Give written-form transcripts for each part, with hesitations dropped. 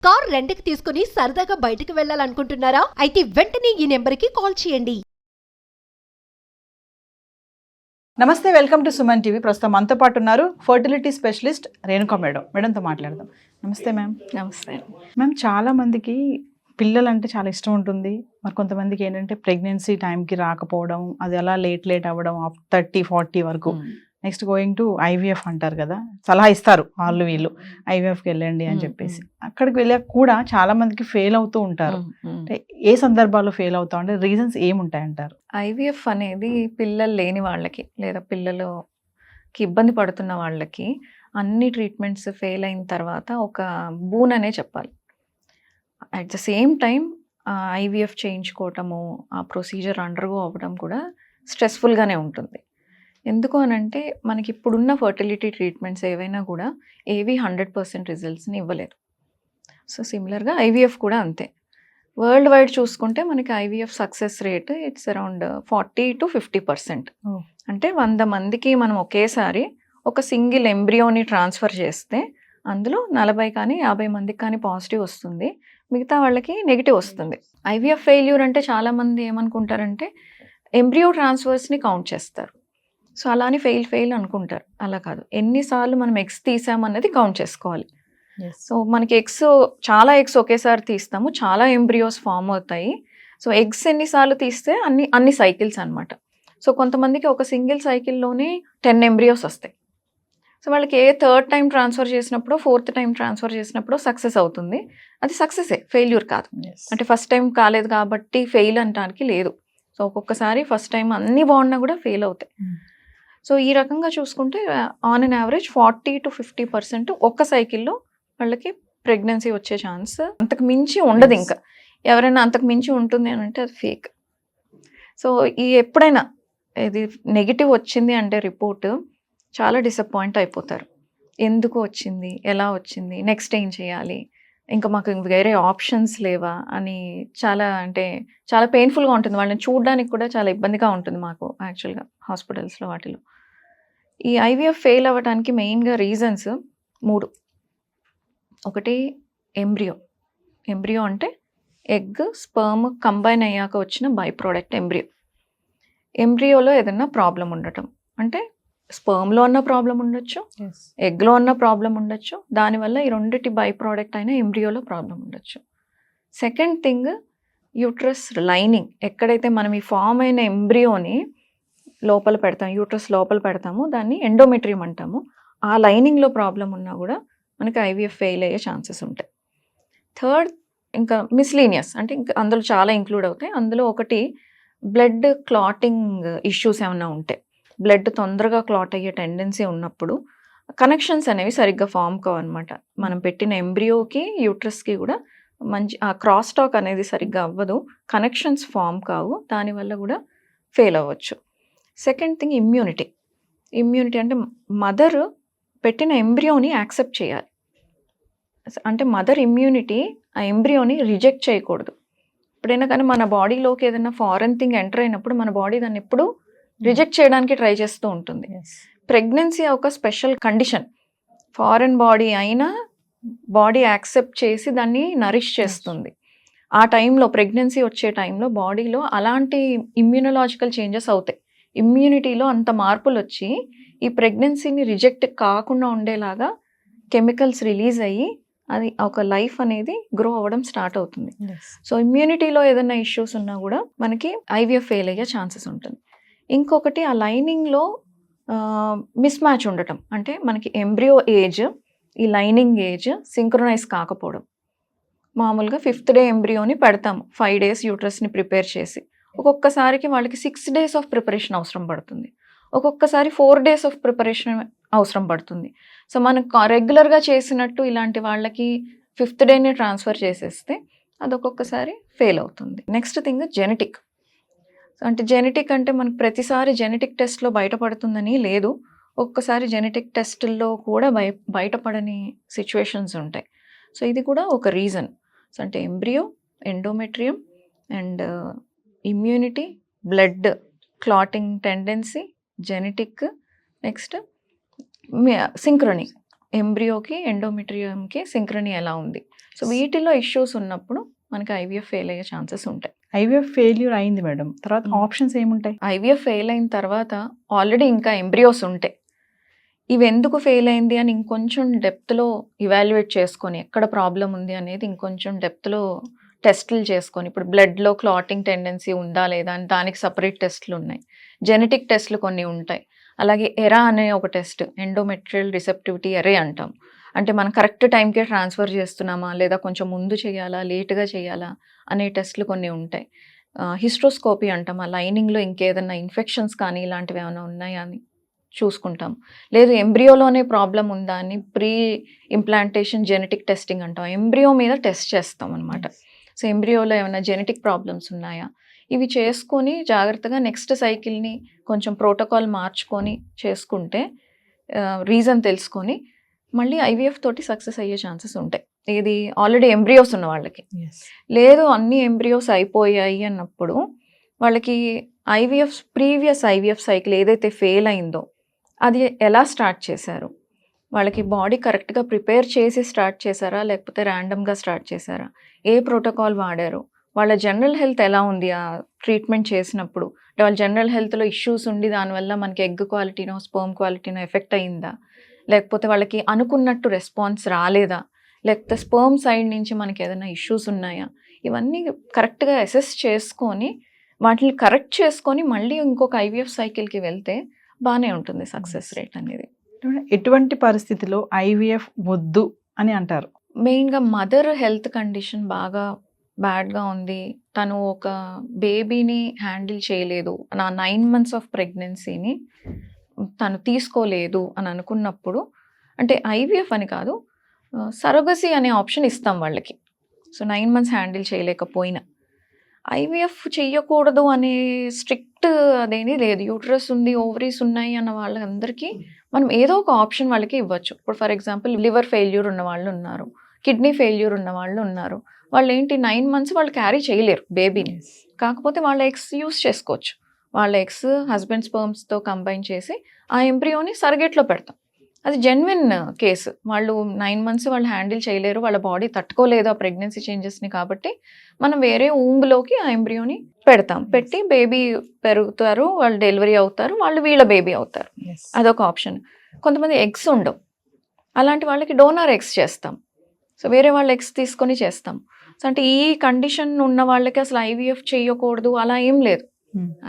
Car రెంట్‌కి తీసుకుని సరదాగా బయటకు వెళ్ళాలనుకుంటున్నారా? అయితే వెంటనే ఈ నెంబర్‌కి కాల్ చేయండి. నమస్తే, వెల్కమ్ టు సుమన్ టీవీ. ప్రస్తుతం మనతో పాటు ఉన్నారు ఫర్టిలిటీ స్పెషలిస్ట్ రేణుకా మేడంతో మాట్లాడదాం. నమస్తే మ్యామ్. నమస్తే. మ్యామ్, చాలా మందికి పిల్లలంటే చాలా ఇష్టం ఉంటుంది. మరి కొంతమందికి ఏంటంటే ప్రెగ్నెన్సీ టైంకి రాకపోవడం, అది అలా లేట్ అవ్వడం 30-40 వరకు. నెక్స్ట్ గోయింగ్ టు ఐవీఎఫ్ అంటారు కదా, సలహా ఇస్తారు వాళ్ళు వీళ్ళు, ఐవీఎఫ్కి వెళ్ళండి అని చెప్పేసి. అక్కడికి వెళ్ళాక కూడా చాలా మందికి ఫెయిల్ అవుతూ ఉంటారు. అంటే ఏ సందర్భాల్లో ఫెయిల్ అవుతాం, అంటే రీజన్స్ ఏముంటాయంటారు? ఐవీఎఫ్ అనేది పిల్లలు లేని వాళ్ళకి లేదా పిల్లలకి ఇబ్బంది పడుతున్న వాళ్ళకి అన్ని ట్రీట్మెంట్స్ ఫెయిల్ అయిన తర్వాత ఒక బూన్ అనే చెప్పాలి. At the same time IVF చేయించుకోవటము, ఆ ప్రొసీజర్ అండర్గో అవ్వడం కూడా స్ట్రెస్ఫుల్గానే ఉంటుంది. ఎందుకు అనంటే మనకి ఇప్పుడున్న ఫర్టిలిటీ ట్రీట్మెంట్స్ ఏవైనా కూడా ఏవి 100% రిజల్ట్స్ని ఇవ్వలేదు. సో సిమిలర్గా ఐవీఎఫ్ కూడా అంతే. వరల్డ్ వైడ్ చూసుకుంటే మనకి IVF success rate it's around 40-50%. అంటే 100 మందికి మనం ఒకేసారి ఒక సింగిల్ ఎంబ్రియోని ట్రాన్స్ఫర్ చేస్తే అందులో 40 కానీ 50 మందికి కానీ పాజిటివ్ వస్తుంది, మిగతా వాళ్ళకి నెగిటివ్ వస్తుంది. ఐవీఎఫ్ ఫెయిల్యూర్ అంటే చాలామంది ఏమనుకుంటారంటే ఎంబ్రియో ట్రాన్స్ఫర్స్ని కౌంట్ చేస్తారు. సో అలా అని ఫెయిల్ అనుకుంటారు. అలా కాదు, ఎన్నిసార్లు మనం ఎగ్స్ తీసామన్నది కౌంట్ చేసుకోవాలి. సో మనకి చాలా ఎగ్స్ ఒకేసారి తీస్తాము, చాలా ఎంబ్రియోస్ ఫామ్ అవుతాయి. సో ఎగ్స్ ఎన్నిసార్లు తీస్తే అన్ని సైకిల్స్ అనమాట. సో కొంతమందికి ఒక సింగిల్ సైకిల్లోనే 10 ఎంబ్రియోస్ వస్తాయి. సో వాళ్ళకి థర్డ్ టైం ట్రాన్స్ఫర్ చేసినప్పుడు, ఫోర్త్ టైం ట్రాన్స్ఫర్ చేసినప్పుడు సక్సెస్ అవుతుంది. అది సక్సెసే, ఫెయిల్యూర్ కాదు. అంటే ఫస్ట్ టైం కాలేదు కాబట్టి ఫెయిల్ అనడానికి లేదు. సో ఒక్కొక్కసారి ఫస్ట్ టైం అన్ని బాగున్నా కూడా ఫెయిల్ అవుతాయి. సో ఈ రకంగా చూసుకుంటే ఆన్ అన్ యావరేజ్ 40-50% ఒక్క సైకిల్లో వాళ్ళకి ప్రెగ్నెన్సీ వచ్చే ఛాన్స్ అంతకు మించి ఉండదు. ఇంకా ఎవరైనా అంతకు మించి ఉంటుంది అని అంటే అది ఫేక్. సో ఎప్పుడైనా ఇది నెగిటివ్ వచ్చింది అంటే రిపోర్ట్, చాలా డిసప్పాయింట్ అయిపోతారు. ఎందుకు వచ్చింది, ఎలా వచ్చింది, నెక్స్ట్ ఏం చేయాలి, ఇంకా మాకు వేరే ఆప్షన్స్ లేవా అని చాలా పెయిన్ఫుల్గా ఉంటుంది. వాళ్ళని చూడడానికి కూడా చాలా ఇబ్బందిగా ఉంటుంది మాకు యాక్చువల్గా హాస్పిటల్స్లో వాటిలో. ఈ ఐవీఎఫ్ ఫెయిల్ అవ్వడానికి మెయిన్గా రీజన్స్ 3. ఒకటి ఎంబ్రియో అంటే ఎగ్ స్పర్మ్ కంబైన్ అయ్యాక వచ్చిన బై ప్రోడక్ట్ ఎంబ్రియోలో ఏదైనా ప్రాబ్లం ఉండటం. అంటే స్పర్మ్లో ఉన్న ప్రాబ్లం ఉండొచ్చు, ఎగ్లో ఉన్న ప్రాబ్లం ఉండొచ్చు, దానివల్ల ఈ రెండిటి బై ప్రోడక్ట్ అయిన ఎంబ్రియోలో ప్రాబ్లం ఉండొచ్చు. సెకండ్ థింగ్, యూట్రస్ లైనింగ్, ఎక్కడైతే మనం ఈ ఫామ్ అయిన ఎంబ్రియోని లోపల పెడతాం, యూట్రస్ లోపల పెడతాము, దాన్ని ఎండోమెట్రియం అంటాము. ఆ లైనింగ్లో ప్రాబ్లం ఉన్నా కూడా మనకి ఐవీఎఫ్ ఫెయిల్ అయ్యే ఛాన్సెస్ ఉంటాయి. థర్డ్, ఇంకా మిస్లీనియస్ అంటే ఇంకా అందులో చాలా ఇంక్లూడ్ అవుతాయి. అందులో ఒకటి బ్లడ్ క్లాటింగ్ ఇష్యూస్ ఏమైనా ఉంటాయి, బ్లడ్ తొందరగా క్లాట్ అయ్యే టెండెన్సీ ఉన్నప్పుడు కనెక్షన్స్ అనేవి సరిగ్గా ఫామ్ కావన్నమాట. మనం పెట్టిన ఎంబ్రియోకి యూట్రస్కి కూడా మంచి ఆ క్రాస్ టాక్ అనేది సరిగ్గా అవ్వదు, కనెక్షన్స్ ఫామ్ కావు, దానివల్ల కూడా ఫెయిల్ అవ్వచ్చు. సెకండ్ థింగ్, ఇమ్యూనిటీ అంటే మదర్ పెట్టిన ఎంబ్రియోని యాక్సెప్ట్ చేయాలి. అంటే మదర్ ఇమ్యూనిటీ ఆ ఎంబ్రియోని రిజెక్ట్ చేయకూడదు. ఎప్పుడైనా కానీ మన బాడీలోకి ఏదైనా ఫారెన్ థింగ్ ఎంటర్ అయినప్పుడు మన బాడీ దాన్ని ఎప్పుడు రిజెక్ట్ చేయడానికి ట్రై చేస్తూ ఉంటుంది. ప్రెగ్నెన్సీ ఒక స్పెషల్ కండిషన్, ఫారెన్ బాడీ అయినా బాడీ యాక్సెప్ట్ చేసి దాన్ని నరిష్ చేస్తుంది. ఆ టైంలో ప్రెగ్నెన్సీ వచ్చే టైంలో బాడీలో అలాంటి ఇమ్యూనలాజికల్ చేంజెస్ అవుతాయి, ఇమ్యూనిటీలో అంత మార్పులు వచ్చి ఈ ప్రెగ్నెన్సీని రిజెక్ట్ కాకుండా ఉండేలాగా కెమికల్స్ రిలీజ్ అయ్యి అది ఒక లైఫ్ అనేది గ్రో అవ్వడం స్టార్ట్ అవుతుంది. సో ఇమ్యూనిటీలో ఏదైనా ఇష్యూస్ ఉన్నా కూడా మనకి ఐవీఎఫ్ ఫెయిల్ అయ్యే ఛాన్సెస్ ఉంటుంది. ఇంకొకటి, ఆ లైనింగ్లో మిస్ మ్యాచ్ ఉండటం, అంటే మనకి ఎంబ్రియో ఏజ్, ఈ లైనింగ్ ఏజ్ సింక్రొనైజ్ కాకపోవడం. మామూలుగా 5th డే ఎంబ్రియోని పెడతాము, 5 days యూట్రస్ని ప్రిపేర్ చేసి. ఒక్కొక్కసారికి వాళ్ళకి 6 days ఆఫ్ ప్రిపరేషన్ అవసరం పడుతుంది, ఒక్కొక్కసారి 4 days ఆఫ్ ప్రిపరేషన్ అవసరం పడుతుంది. సో మనకు రెగ్యులర్గా చేసినట్టు ఇలాంటి వాళ్ళకి 5th డేనే ట్రాన్స్ఫర్ చేసేస్తే అది ఒక్కొక్కసారి ఫెయిల్ అవుతుంది. నెక్స్ట్ థింగ్, జెనెటిక్ అంటే మనకు ప్రతిసారి జెనెటిక్ టెస్ట్లో బయటపడుతుందని లేదు, ఒక్కసారి జెనెటిక్ టెస్టుల్లో కూడా బయటపడని సిచ్యువేషన్స్ ఉంటాయి. సో ఇది కూడా ఒక రీజన్. సో అంటే embryo, endometrium and immunity, blood clotting tendency, genetic, next synchrony. ఎంబ్రియోకి ఎండోమెట్రియంకి సింక్రనీ ఎలా ఉంది. సో వీటిలో ఇష్యూస్ ఉన్నప్పుడు మనకి ఐవీఎఫ్ ఫెయిల్ అయ్యే ఛాన్సెస్ ఉంటాయి. ఐవీఎఫ్ ఫెయిల్యూర్ అయింది మేడం, తర్వాత ఆప్షన్స్ ఏముంటాయి? ఐవీఎఫ్ ఫెయిల్ అయిన తర్వాత ఆల్రెడీ ఇంకా ఎంబ్రియోస్ ఉంటాయి. ఇవి ఎందుకు ఫెయిల్ అయింది అని ఇంకొంచెం డెప్త్లో ఇవాల్యుయేట్ చేసుకొని ఎక్కడ ప్రాబ్లం ఉంది అనేది ఇంకొంచెం డెప్త్లో టెస్టులు చేసుకొని, ఇప్పుడు బ్లడ్లో క్లాటింగ్ టెండెన్సీ ఉందా లేదా అని దానికి సపరేట్ టెస్టులు ఉన్నాయి. జెనెటిక్ టెస్టులు కొన్ని ఉంటాయి. అలాగే ఎరా అనే ఒక టెస్ట్, ఎండోమెట్రియల్ రిసెప్టివిటీ ఎరే అంటాం. అంటే మనం కరెక్ట్ టైంకే ట్రాన్స్ఫర్ చేస్తున్నామా లేదా కొంచెం ముందు చేయాలా లేట్గా చేయాలా అనే టెస్టులు కొన్ని ఉంటాయి. హిస్ట్రోస్కోపీ అంటాం, ఆ లైనింగ్లో ఇంకేదన్నా ఇన్ఫెక్షన్స్ కానీ ఇలాంటివి ఏమైనా ఉన్నాయా అని చూసుకుంటాం. లేదు ఎంబ్రియోలోనే ప్రాబ్లం ఉందా అని ప్రీ ఇంప్లాంటేషన్ జెనెటిక్ టెస్టింగ్ అంటాం. ఎంబ్రియో మీద టెస్ట్ చేస్తాం అనమాట. సో ఎంబ్రియోలో ఏమైనా జెనెటిక్ ప్రాబ్లమ్స్ ఉన్నాయా ఇవి చేసుకొని జాగ్రత్తగా నెక్స్ట్ సైకిల్ని కొంచెం ప్రోటోకాల్ మార్చుకొని చేసుకుంటే రీజన్ తెలుసుకొని మళ్ళీ ఐవీఎఫ్ తోటి సక్సెస్ అయ్యే ఛాన్సెస్ ఉంటాయి. ఇది ఆల్రెడీ ఎంబ్రియోస్ ఉన్న వాళ్ళకి. లేదు అన్ని ఎంబ్రియోస్ అయిపోయాయి అన్నప్పుడు వాళ్ళకి ఐవీఎఫ్ ప్రీవియస్ ఐవీఎఫ్ సైకిల్ ఏదైతే ఫెయిల్ అయిందో అది ఎలా స్టార్ట్ చేశారు, వాళ్ళకి బాడీ కరెక్ట్గా ప్రిపేర్ చేసి స్టార్ట్ చేశారా లేకపోతే ర్యాండమ్గా స్టార్ట్ చేశారా, ఏ ప్రోటోకాల్ వాడారు, వాళ్ళ జనరల్ హెల్త్ ఎలా ఉంది ఆ ట్రీట్మెంట్ చేసినప్పుడు, అంటే వాళ్ళ జనరల్ హెల్త్లో ఇష్యూస్ ఉండి దానివల్ల మనకి ఎగ్ క్వాలిటీనో స్పర్మ్ క్వాలిటీనో ఎఫెక్ట్ అయిందా, లేకపోతే వాళ్ళకి అనుకున్నట్టు రెస్పాన్స్ రాలేదా, లేకపోతే స్పర్మ్ సైడ్ నుంచి మనకి ఏదైనా ఇష్యూస్ ఉన్నాయా, ఇవన్నీ కరెక్ట్గా అసెస్ చేసుకొని వాటిని కరెక్ట్ చేసుకొని మళ్ళీ ఇంకొక ఐవీఎఫ్ సైకిల్కి వెళ్తే బాగానే ఉంటుంది సక్సెస్ రేట్ అనేది. ఎటువంటి పరిస్థితిలో ఐవీఎఫ్ వద్దు అని అంటారు? మెయిన్గా మదర్ హెల్త్ కండిషన్ బాగా బ్యాడ్గా ఉంది, తను ఒక బేబీని హ్యాండిల్ చేయలేదు, నా 9 months ఆఫ్ ప్రెగ్నెన్సీని తను తీసుకోలేదు అని అనుకున్నప్పుడు, అంటే ఐవీఎఫ్ అని కాదు సరోగసీ అనే ఆప్షన్ ఇస్తాం వాళ్ళకి. సో 9 months హ్యాండిల్ చేయలేకపోయినా ఐవీఎఫ్ చెయ్యకూడదు అనే స్ట్రిక్ట్ అదేమీ లేదు. యూట్రస్ ఉంది ఓవరీస్ ఉన్నాయి అన్న వాళ్ళందరికీ మనం ఏదో ఒక ఆప్షన్ వాళ్ళకి ఇవ్వచ్చు. ఇప్పుడు ఫర్ ఎగ్జాంపుల్ లివర్ ఫెయిల్యూర్ ఉన్న వాళ్ళు ఉన్నారు, కిడ్నీ ఫెయిల్యూర్ ఉన్న వాళ్ళు ఉన్నారు, వాళ్ళు ఏంటి 9 months వాళ్ళు క్యారీ చేయలేరు బేబీని, కాకపోతే వాళ్ళ ఎగ్స్ యూస్ చేసుకోవచ్చు. వాళ్ళ ఎగ్స్ హస్బెండ్ స్పర్మ్స్తో కంబైన్ చేసి ఆ ఎంబ్రియోని సర్గేట్లో పెడతాం. అది జెన్యున్ కేసు. వాళ్ళు 9 months వాళ్ళు హ్యాండిల్ చేయలేరు, వాళ్ళ బాడీ తట్టుకోలేదు ఆ ప్రెగ్నెన్సీ చేంజెస్ని, కాబట్టి మనం వేరే ఊంబులోకి ఆ ఎంబ్రియోని పెడతాం. పెట్టి బేబీ పెరుగుతారు, వాళ్ళు డెలివరీ అవుతారు, వాళ్ళు వీళ్ళ బేబీ అవుతారు. అదొక ఆప్షన్. కొంతమంది ఎగ్స్ ఉండవు, అలాంటి వాళ్ళకి డోనర్ ఎగ్స్ చేస్తాం. సో వేరే వాళ్ళ ఎగ్స్ తీసుకొని చేస్తాం. సో అంటే ఈ కండిషన్ ఉన్న వాళ్ళకి అసలు ఐవీఎఫ్ చేయకూడదు అలా ఏం లేదు.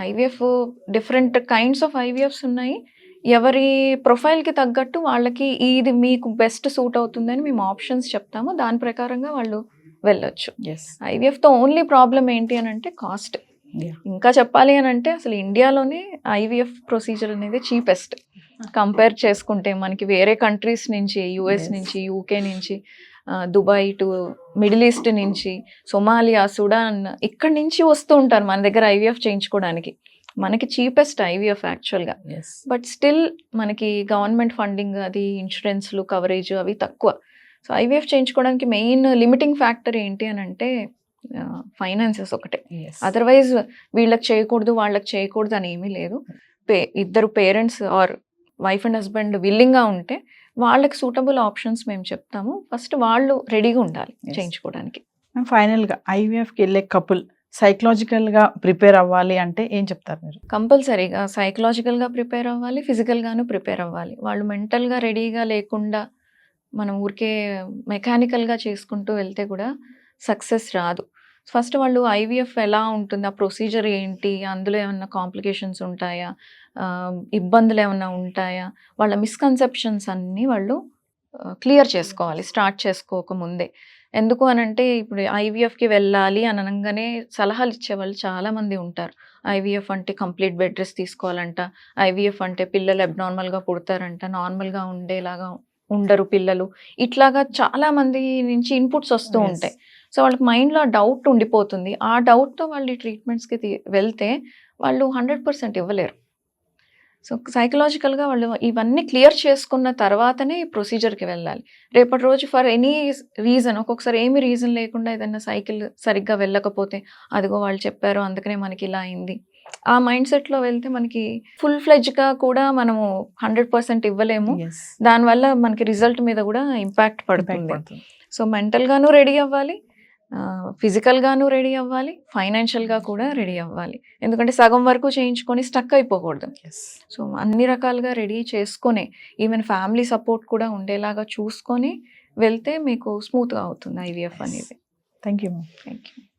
IVF different kinds of IVFs ఉన్నాయి. ఎవరి ప్రొఫైల్కి తగ్గట్టు వాళ్ళకి ఇది మీకు బెస్ట్ సూట్ అవుతుందని మేము ఆప్షన్స్ చెప్తాము, దాని ప్రకారంగా వాళ్ళు వెళ్ళొచ్చు. ఐవీఎఫ్తో ఓన్లీ ప్రాబ్లం ఏంటి అని అంటే కాస్ట్. ఇంకా చెప్పాలి అని అంటే అసలు ఇండియాలోనే ఐవీఎఫ్ ప్రొసీజర్ అనేది చీపెస్ట్ కంపేర్ చేసుకుంటే. మనకి వేరే కంట్రీస్ నుంచి, యుఎస్ నుంచి, యూకే నుంచి, దుబాయ్ టు మిడిల్ ఈస్ట్ నుంచి, సొమాలియా, సుడాన్, ఇక్కడి నుంచి వస్తూ ఉంటారు మన దగ్గర ఐవీఎఫ్ చేయించుకోవడానికి. మనకి చీపెస్ట్ ఐవీఎఫ్ యాక్చువల్గా, బట్ స్టిల్ మనకి గవర్నమెంట్ ఫండింగ్ అది ఇన్సూరెన్స్లు కవరేజ్ అవి తక్కువ. సో ఐవీఎఫ్ చేయించుకోవడానికి మెయిన్ లిమిటింగ్ ఫ్యాక్టర్ ఏంటి అని అంటే ఫైనాన్సెస్ ఒకటే. అదర్వైజ్ వీళ్ళకి చేయకూడదు వాళ్ళకి చేయకూడదు అని ఏమీ లేదు. ఇద్దరు parents or wife and husband విల్లింగ్గా ఉంటే వాళ్ళకి సూటబుల్ ఆప్షన్స్ మేము చెప్తాము. ఫస్ట్ వాళ్ళు రెడీగా ఉండాలి చేయించుకోవడానికి. ఫైనల్గా ఐవీఎఫ్కి వెళ్ళే కపుల్ సైకలాజికల్గా ప్రిపేర్ అవ్వాలి అంటే ఏం చెప్తారు మీరు? కంపల్సరీగా సైకలాజికల్గా ప్రిపేర్ అవ్వాలి, ఫిజికల్గాను ప్రిపేర్ అవ్వాలి. వాళ్ళు మెంటల్గా రెడీగా లేకుండా మనం ఊరికే మెకానికల్గా చేసుకుంటూ వెళ్తే కూడా సక్సెస్ రాదు. ఫస్ట్ వాళ్ళు ఐవీఎఫ్ ఎలా ఉంటుంది, ఆ ప్రొసీజర్ ఏంటి, అందులో ఏమన్నా కాంప్లికేషన్స్ ఉంటాయా, ఇబ్బందులు ఏమన్నా ఉంటాయా, వాళ్ళ మిస్కన్సెప్షన్స్ అన్నీ వాళ్ళు క్లియర్ చేసుకోవాలి స్టార్ట్ చేసుకోకముందే. ఎందుకు అనంటే ఇప్పుడు ఐవీఎఫ్కి వెళ్ళాలి అని అనగానే సలహాలు ఇచ్చేవాళ్ళు చాలామంది ఉంటారు. ఐవీఎఫ్ అంటే కంప్లీట్ బెడ్ రెస్ట్ తీసుకోవాలంట, ఐవీఎఫ్ అంటే పిల్లలు అబ్నార్మల్గా పుడతారంట, నార్మల్గా ఉండేలాగా ఉండరు పిల్లలు, ఇట్లాగా చాలామంది నుంచి ఇన్పుట్స్ వస్తూ ఉంటాయి. సో వాళ్ళకి మైండ్లో ఆ డౌట్ ఉండిపోతుంది. ఆ డౌట్తో వాళ్ళు ఈ ట్రీట్మెంట్స్కి వెళ్తే వాళ్ళు 100% ఇవ్వలేరు. సో సైకలాజికల్గా వాళ్ళు ఇవన్నీ క్లియర్ చేసుకున్న తర్వాతనే ఈ ప్రొసీజర్కి వెళ్ళాలి. రేపటి రోజు ఫర్ ఎనీ రీజన్, ఒక్కొక్కసారి ఏమి రీజన్ లేకుండా ఏదైనా సైకిల్ సరిగ్గా వెళ్ళకపోతే, అదిగో వాళ్ళు చెప్పారు అందుకనే మనకి ఇలా అయింది, ఆ మైండ్ సెట్లో వెళ్తే మనకి ఫుల్ ఫ్లెడ్జ్గా కూడా మనము 100% ఇవ్వలేము. Yes. దానివల్ల మనకి రిజల్ట్ మీద కూడా ఇంపాక్ట్ Impact పడుతుంది. పడుతుంది. సో మెంటల్గాను రెడీ అవ్వాలి, ఫిజికల్గాను రెడీ అవ్వాలి, ఫైనాన్షియల్గా కూడా రెడీ అవ్వాలి. ఎందుకంటే సగం వరకు చేయించుకొని స్టక్ అయిపోకూడదు. Yes. సో అన్ని రకాలుగా రెడీ చేసుకొని ఈవెన్ ఫ్యామిలీ సపోర్ట్ కూడా ఉండేలాగా చూసుకొని వెళ్తే మీకు స్మూత్గా అవుతుంది IVF అనేది. Thank you, ma'am. Thank you.